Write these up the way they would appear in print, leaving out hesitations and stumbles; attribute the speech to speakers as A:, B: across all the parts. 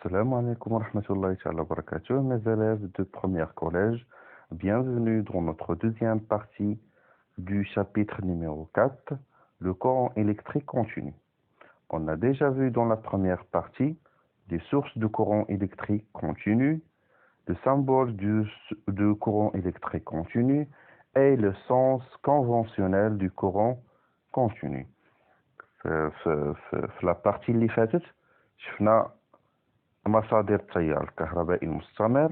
A: Assalamu alaikum wa rahmatullahi wa barakatuh, mes élèves de première collège. Bienvenue dans notre deuxième partie du chapitre numéro 4, le courant électrique continu. On a déjà vu dans la première partie les sources de courant électrique continu, le symbole du courant électrique continu et le sens conventionnel du courant continu. في la partie اللي فاتت شفنا مصادر التيار الكهربائي المستمر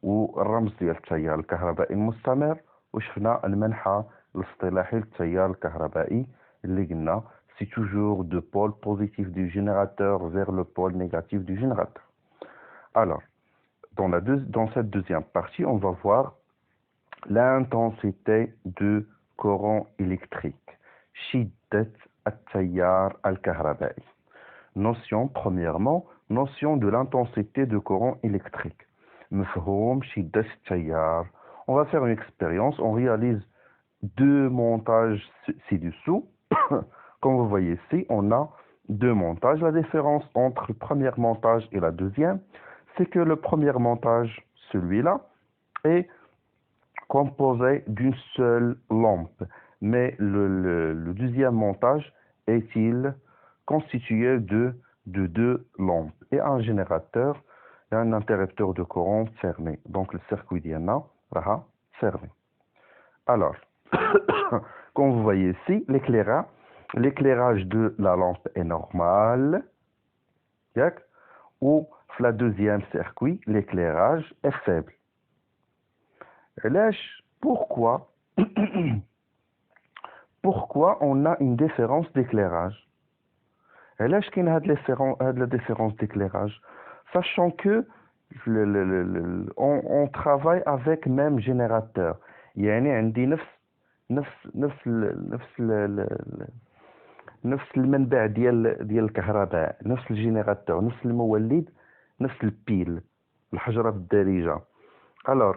A: والرمز ديال التيار الكهربائي المستمر، وشفنا المنحى الاصطلاحي للتيار الكهربائي اللي قلنا c'est toujours de pôle positif du générateur vers le pôle négatif du générateur. Alors, dans cette deuxième partie, on va voir l'intensité du courant électrique. شدة التيار الكهربائي. Notion, premièrement, notion de l'intensité du courant électrique. مفهوم شدة التيار. On va faire une expérience, on réalise deux montages ci-dessous. Comme vous voyez ici, on a deux montages. La différence entre le premier montage et la deuxième, c'est que le premier montage, celui-là, est composé d'une seule lampe. Mais le deuxième montage est-il constitué de deux lampes et un générateur et un interrupteur de courant fermé. Donc le circuit d'Iana sera fermé. Alors, comme vous voyez ici, l'éclairage de la lampe est normal. Ou le deuxième circuit, l'éclairage est faible. Pourquoi on a une différence d'éclairage? علاش كاين هاد la différence d'éclairage, sachant que on travaille avec même générateur. يعني عندي نفس المنبع ديال الكهرباء، نفس الجينيراتور، نفس المولد، نفس البيل، الحجرة الدارجة. alors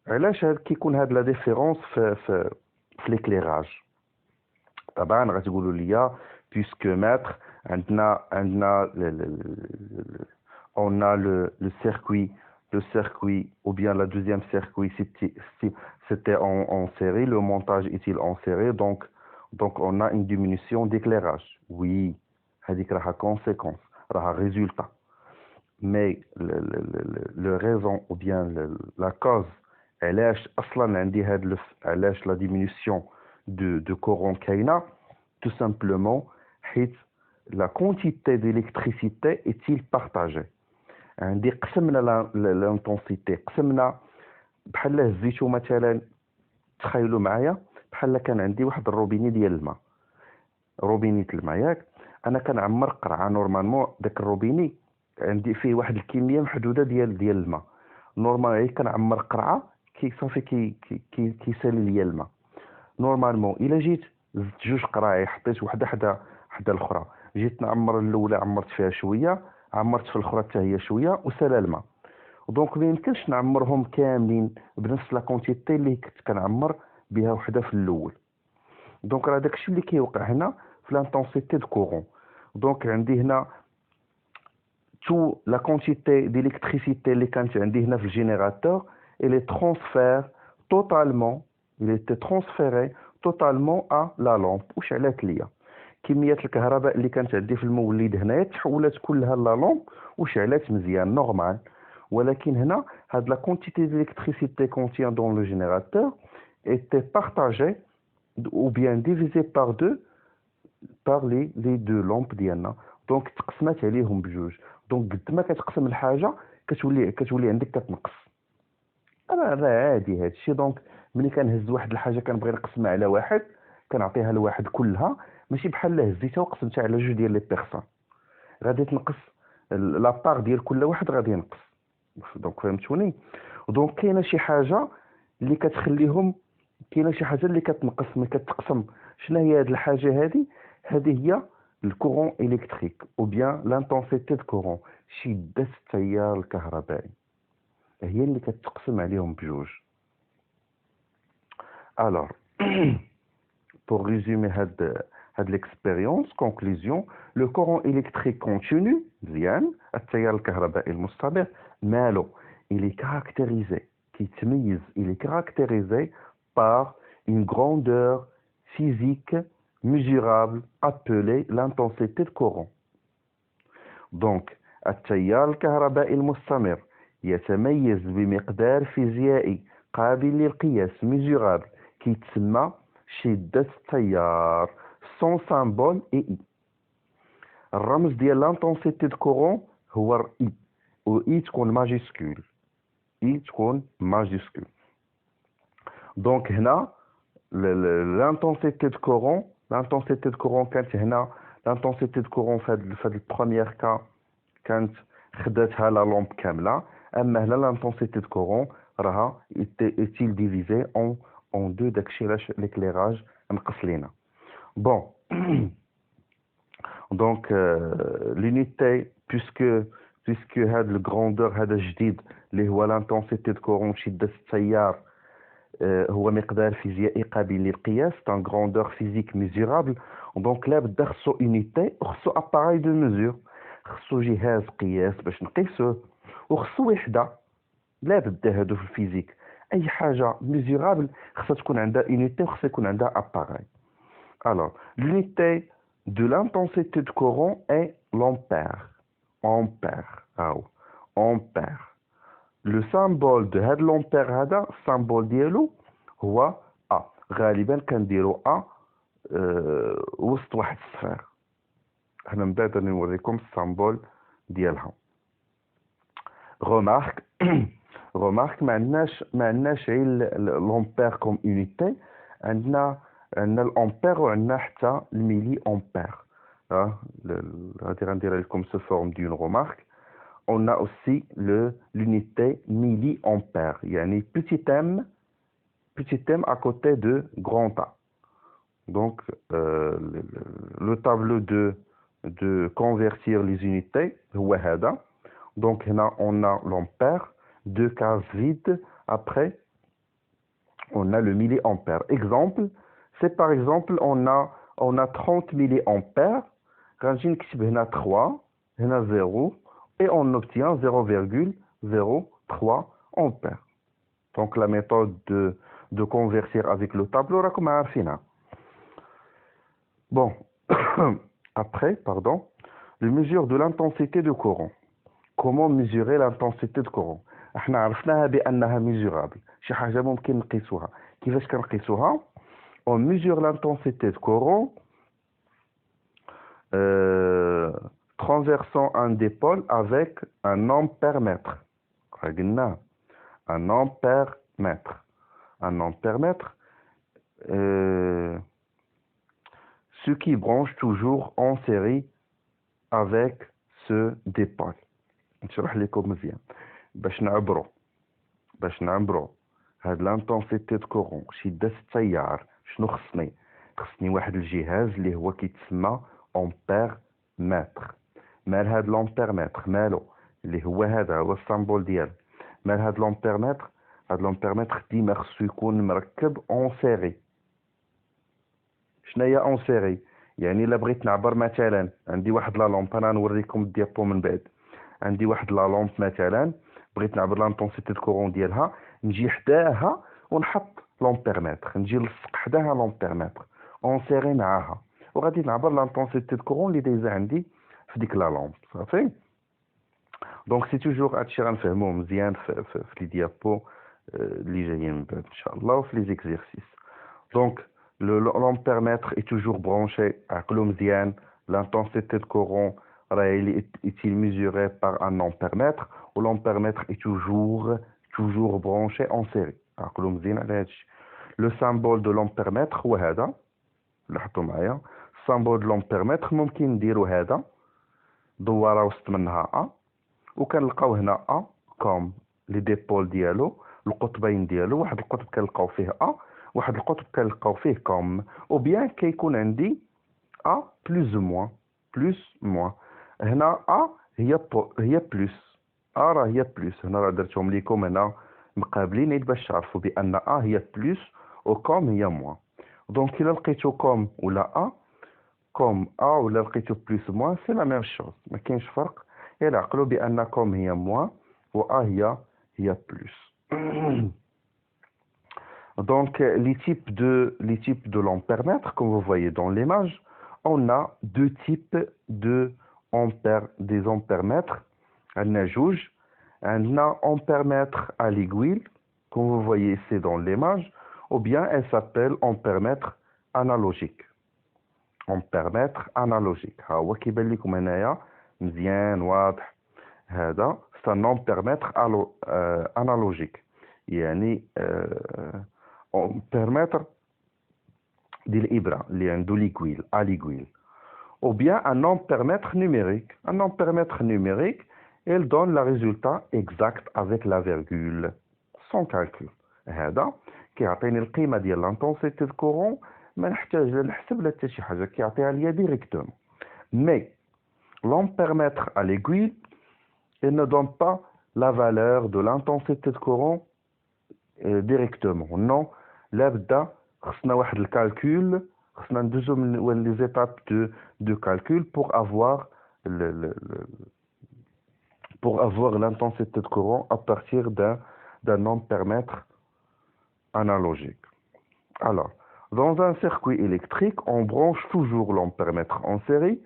A: علاش كيكون هاد لا ديفيرونس في l'éclairage؟ طبعا غتقولوا لي puisque maître on a le circuit ou bien la deuxième circuit c'était en série, le montage est-il en série, donc on a une diminution d'éclairage. Oui, هذيك راها conséquence, راها résultat. Mais le raison ou bien la cause علاش اصلا عندي هاد علاش la diminution de courant كاينه, tout simplement حيت la quantité d'électricité est-il partagée. عندي قسمنا l'intensité، قسمنا بحال هزيتو مثلا، تخيلوا معايا بحال كان عندي واحد الروبيني ديال الماء، روبينيت الماء ياك، انا كنعمر قرعه نورمالمون، داك الروبيني عندي فيه واحد الكميه محدوده ديال الماء، نورمال كنعمر قرعه صافي كيسالي ليا الماء. نورمالمون الا جيت زدت جوج قراعي، حطيت وحده حدا الاخرى، جيت نعمر الاولى عمرت فيها شويه، عمرت في الاخرى حتى هي شويه وسالى الماء. دونك ما يمكنش نعمرهم كاملين بنفس لا كونتيتي اللي كنت كنعمر بها وحده في الاول. دونك راه داكشي اللي كيوقع هنا في لانتونسيتي دو كورون. دونك عندي هنا تو لا كونتيتي d'électricité اللي كانت عندي هنا في الجينيراتور elle est transférée totalement à la lampe. واش علات ليا كميه الكهرباء اللي كانت عندي في المولد هنايا تحولت كلها لا لامب وشعلات مزيان نورمال. ولكن هنا هاد لا كونتيتي d'électricité contient dans le générateur était partagée ou bien divisée par deux par les deux lampes ديالنا. دونك تقسمات عليهم بجوج. دونك قد ما كتقسم الحاجه كتولي عندك كتنقص. راه عادي هادشي. دونك ملي كنهز واحد الحاجه كنبغي نقسمها على واحد، كنعطيها لواحد كلها، ماشي بحال هزيتها وقسمتها على جوج ديال لي بيرسون، غادي تنقص لا بار ديال كل واحد، غادي ينقص. دونك فهمتوني؟ دونك كاينه شي حاجه اللي كتخليهم، كاينه شي حاجه اللي كتنقص ملي كتقسم. شنو هي هاد الحاجه هذه هي الكورون الكتريك او بيان لانتونسيتي دو كورون، شده التيار الكهربائي، هي اللي كتقسم عليهم بجوج. Alors, pour résumer هاد هاد l'expérience conclusion le courant électrique continu مزيان التيار الكهربائي المستمر مالو il est caractérisé كيتميز il est caractérisé par une grandeur physique mesurable appelée l'intensité de courant. Donc التيار الكهربائي المستمر يتميز بمقدار فيزيائي قابل للقياس mesurable كيتسمى شدة التيار. son symbole est I. الرمز ديال l'intensité de courant هو I و I تكون ماجيسكول I تكون ماجيسكول. دونك هنا l'intensité de courant كانت هنا l'intensité de courant في هاد البروميير كا كانت خداتها لا لومب كامله. اما هنا l'intensité de courant راها est-il divisé en deux داكشي علاش l'éclairage نقص لينا. Bon, donc l'unité, puisque هاد الجراندور هذا جديد اللي هو l'intensité de courant شدة التيار هو مقدار فيزيائي قابل للقياس un grandeur physique mesurable. donc لا بد خصو unité وخصو appareil de mesure خصو جهاز قياس باش نقيسوه وخصو وحدة. لا بد هادو في الفيزيك اي حاجة mesurable خصها تكون عندها unité وخصها يكون عندها appareil. Alors, l'unité de l'intensité de courant est l'ampère. Ampère. Ampère. Le symbole de هذا l'ampère هذا symbole ديالو هو A. غالبا كنديرو A وسط واحد الصفر. هنا من بعد نوريكم السامبول ديالها. remarque ما عندناش غير l'ampère comme unité. عندنا الامبير وعندنا حتى الميلي امبير. غادي غندير لكم سو فورم دون رومارك. on a aussi l'unité milliampère يعني petit m à côté de grand A. donc le tableau de convertir les unités هو هذا. donc هنا on a l'ampère, deux cases vides, après on a le milliampère. exemple, c'est par exemple on a 30 milliampères. غنجي نكتب هنا 3 هنا 0 et on obtient 0,03 ampères. donc la méthode de convertir avec le tableau راكم عارفينها. bon après les mesures de l'intensité de courant. comment mesurer l'intensité de courant؟ احنا عرفناها بانها mesurable شي حاجه ممكن نقيسوها. كيفاش كنقيسوها؟ on mesure l'intensité de courant transversant un dipôle avec un ampère-mètre. قلنا un ampère-mètre. un ampère-mètre ce qui branche toujours en série avec ce dipôle. نشرح لكم مزيان باش نعبروا هاد l'intensité de courant شدة التيار. شنو خصني واحد الجهاز اللي هو كيتسمى امبير متر. مال هاد الامبير متر مالو اللي هو هذا هو السامبول ديال مال هاد الامبير متر. هاد الامبير متر ديما خصو يكون مركب اون سيري. شناهي اون سيري؟ يعني الا بغيت نعبر مثلا عندي واحد لا لامب انا نوريكم الديابو من بعد. عندي واحد لا لامب مثلا بغيت نعبر لانتونسيتي دو كورون ديالها نجي حداها ونحط لامبيرمتر. نجي نلصق حداها لامبيرمتر اون سيري معاها وغادي نعبر لانتونسيتي دو كورون اللي دايزه عندي في ديك لا لامب. صافي. دونك سي توجور هادشي غنفهموه مزيان في لي ديابو اللي جايين من بعد ان شاء الله وفي لي زيكزيرسيس. دونك l'ampèremètre est toujours branché عقلو مزيان. l'intensité de courant est-il mesuré par un ampèremètre ou l'ampèremètre est toujours branché en série. عقلو مزيان على هادشي. le symbole de l'ampèremètre هو هذا. لاحظوا معايا symbole de l'ampèremètre ممكن نديرو هذا دواره وسط منها A وكنلقاو هنا A كوم لي ديبول ديالو القطبين ديالو. واحد القطب كنلقاو فيه A واحد القطب كنلقاو فيه كوم او بيان كيكون عندي A بلوس موان. هنا A هي بلوس A راه هي بلوس. هنا راه درتهم لكم هنا مقابلين باش تعرفوا بان A هي بلوس و كوم هي موان. دونك الا لقيتو كوم ولا A كوم A ولا لقيتو بلس موان سي لا ميم شوز ما كاينش فرق إلا عقلوا بأن كوم هي موان و A هي بلس. Donc, les types de l'ampèremètre, comme vous voyez dans l'image, on a deux types des ampèremètres. On a juge, on a ampèremètre à l'aiguille, comme vous voyez ici dans l'image, ou bien elle s'appelle ampèremètre analogique. Ampèremètre analogique. هو كيبان لكم هنايا مزيان واضح. هذا c'est un ampèremètre analogique. يعني ampèremètre ديال الإبرة اللي عنده l'aiguille à l'aiguille. Ou bien un ampèremètre numérique. Un ampèremètre numérique, il donne le résultat exact avec la virgule, sans calcul. هذا كيعطيني القيمة ديال l'intensité de courant ما نحتاج لا نحسب لا حتى شي حاجة كيعطيها ليا directement. Mais l'ampèremètre à l'aiguille, il ne donne pas la valeur de l'intensité de courant directement. Non, là بدا خصنا واحد الكالكول خصنا ندوزو من les étapes de calcul pour avoir l'intensité de courant à partir d'un ampèremètre analogique. Alors, dans un circuit électrique, on branche toujours l'ampèremètre en série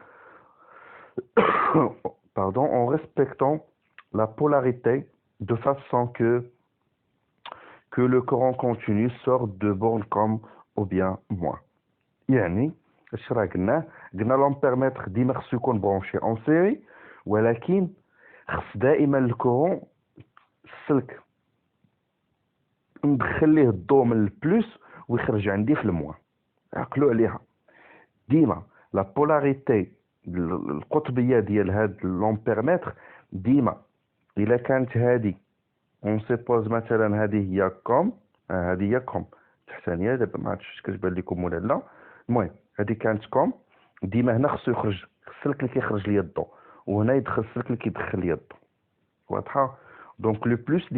A: pardon, en respectant la polarité de façon que le courant continu sort de borne comme ou bien moins. يعني اش راه قلنا l'ampèremètre ديما خصو يكون برونشي en série ولكن خص دائما الكورون السلك ندخل ليه الضوء من البلس ويخرج عندي في الموان. عقلوا عليها ديما لا بولاريتي القطبيه ديال هاد l'ampèremètre ديما الا كانت هذه اون سيبوز مثلا هذه هي كوم هذه هي كوم تحتانيه دابا ما عرفتش كتبان لكم ولا لا. المهم هذه كانت كوم ديما هنا خصو يخرج السلك اللي كيخرج ليا الضوء وهنا يدخل السلك اللي كيدخل ليا الضوء واضحه. دونك لو بلس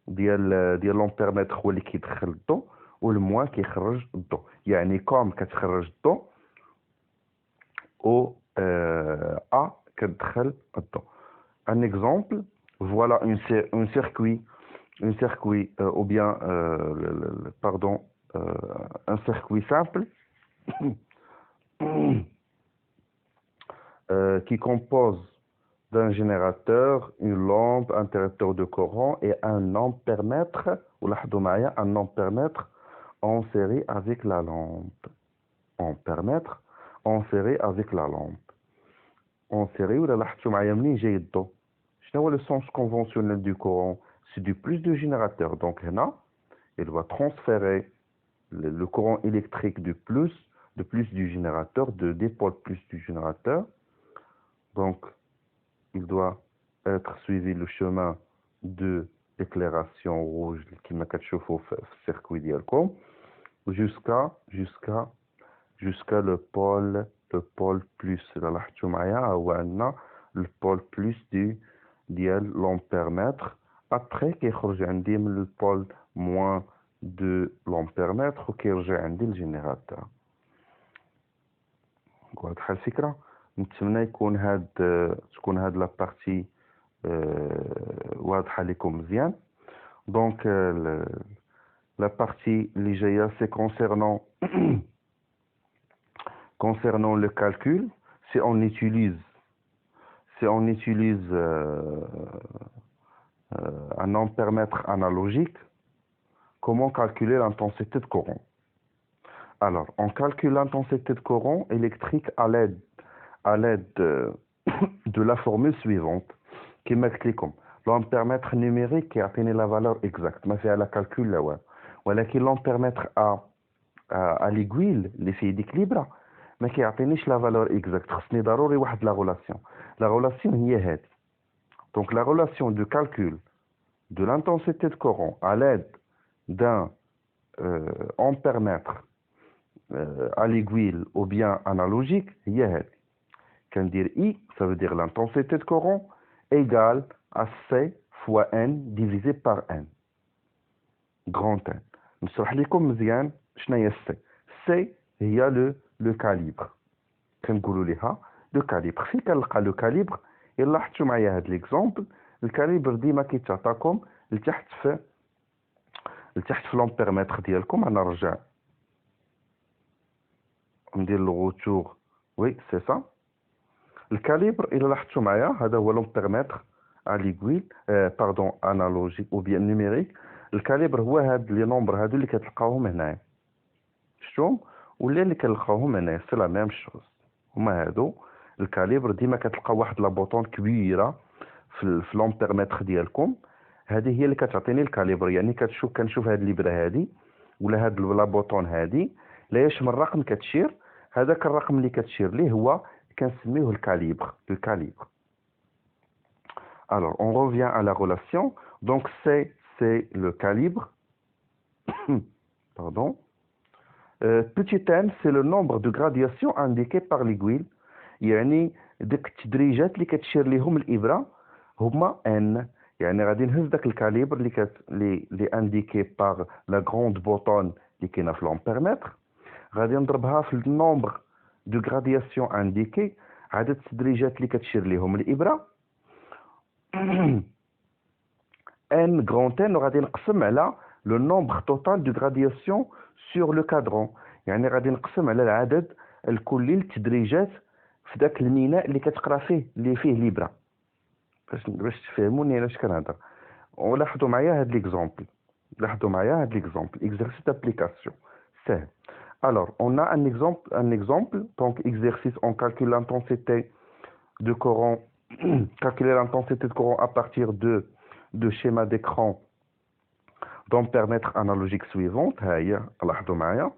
A: ديال l'ampèremètre هو اللي كيدخل الضوء والموان كيخرج الضوء. يعني كوم كتخرج الضوء و A كتدخل الضوء. Un exemple, voilà un circuit ou bien un circuit simple qui compose d'un générateur, une lampe, un interrupteur de courant et un ampèremètre, un ampèremètre en série avec la lampe. Ampèremètre en série avec la lampe. En série, ولا لاحظتوا معايا منين جاي الضوء شنو هو le sens conventionnel du courant? C'est du plus du générateur. Donc هنا il va transférer le courant électrique du plus du générateur, des pôles plus du générateur. Donc il doit être suivi le chemin de l'éclairation rouge كما كتشوفوا في السيركوي ديالكم jusqu'à le pôle plus. لا لاحظتوا معايا هو عندنا le pôle plus ديال l'ampèremètre. après كيخرج عندي من le pôle moins de l'ampèremètre وكيرجع عندي الجينيراتور. واضحه الفكره. نتمنى تكون هاد لا بارتي واضحه لكم مزيان. دونك لا بارتي اللي جايه سي concernant le calcul, si on utilise un ampèremètre analogique, comment calculer l'intensité de courant? Alors, on calcule l'intensité de courant électrique à l'aide de la formule suivante qui m'explique l'ampèremètre numérique qui a la valeur exacte ما فيها la calcul لا والو ولكن l'ampèremètre à l'aiguille اللي فيه ديك الإبرة ما كيعطينيش لا فالور اكزاكت. خصني ضروري واحد لا غولاسيون هي هذه. دونك لا غولاسيون دو كالكول de l'intensité de courant à l'aide d'un ampèremètre à l'aiguille ou bien analogique هي هذه. كندير I, ça veut dire l'intensité de courant égale à C fois N divisé par N grand N. نشرح لكم مزيان شنو هي C. هي لو كاليبر. كنقولوا ليها لو كاليبر. فين كنلقى لو كاليبر؟ الا لاحظتوا معايا هاد ليكزومبل، الكاليبر ديما كيتعطاكم لتحت في لومبيرمتر ديالكم. انا نرجع ندير لو روتور. وي سي سا. الكاليبر الا لاحظتوا معايا هذا هو لومبيرمتر ا ليغويل باردون انالوجيك او بيان نيميريك. الكاليبر هو هاد لي نومبر هادو اللي كتلقاوهم هنايا، شفتوهم ولا اللي كنلقاوهم هنايا سي لا ميم شوز. هما هادو الكاليبر. ديما كتلقاو واحد لا بوطون كبيره في لومبيرمتر ديالكم، هذه هي اللي كتعطيني الكاليبر. يعني كنشوف هاد الابره هادي ولا هاد لا بوطون هادي، لا ياش من رقم كتشير، هذاك الرقم اللي كتشير ليه هو كنسميوه الكاليبر. Alors, on revient à la relation. Donc, c'est le calibre. Pardon. Petit n, c'est le nombre de gradations indiquées par l'aiguille. يعني ديك التدريجات اللي كتشير ليهم الإبرة هما n. يعني غادي نهز داك الكاليبر اللي انديكي باغ لا غروند بوطون اللي كاينه في لومبيرمتر، غادي نضربها في النومبر دو غرادياسيون انديكي، عدد التدريجات اللي كتشير ليهم الإبرة n grand n، وغادي نقسم على لو نومبر توتال دو غرادياسيون سور لو كادرون. يعني غادي نقسم على العدد الكلي للتدريجات في داك الميناء اللي كتقرا فيه اللي فيه الإبرة، باش تفهموني انا اش كنهضر. ولاحظوا معايا هاد ليكزومبل، exercice d'application سهل. Alors, on a un exemple, donc exercice, on calcule l'intensité de courant, calculer l'intensité de courant à partir de schéma d'écran d'ampèremètre analogique suivante. ها هي لاحظوا معايا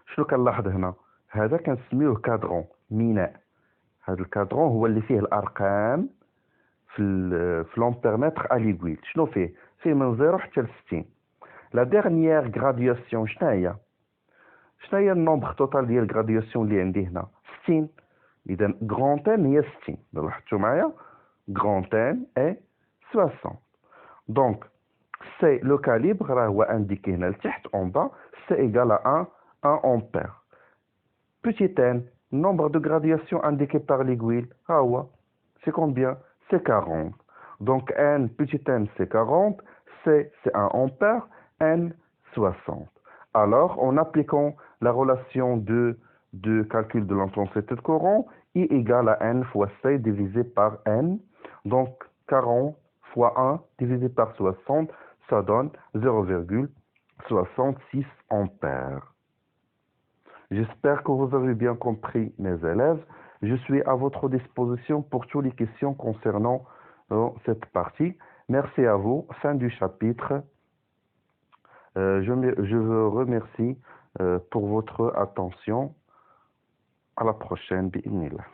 A: شنو كنلاحظ هنا. هذا كنسميوه كادرون ميناء. هذا الكادرون هو اللي فيه الارقام في لومبيرمتر ا ليغويل. شنو فيه من 0 حتى ل 60. لا ديرنيير غرادياسيون شنو هي النومبر توتال ديال الغرادياسيون اللي عندي هنا 60. اذا غران ان هي 60. لاحظتوا معايا غران ان اي 60. دونك سي لو كاليبر راه هو انديكي هنا لتحت اون با، سي ايغال ا 1 امبير. Petit n, nombre de gradations indiqué par l'aiguille, c'est combien? C'est 40. Donc n, petit n, c'est 40, c'est 1 ampère, n, 60. Alors, en appliquant la relation de calcul de l'intensité de courant, I égale à n fois C divisé par n. Donc, 40 fois 1 divisé par 60, ça donne 0,66 ampères. J'espère que vous avez bien compris, mes élèves. Je suis à votre disposition pour toutes les questions concernant cette partie. Merci à vous. Fin du chapitre. Je vous remercie pour votre attention. À la prochaine. Bi'inillah.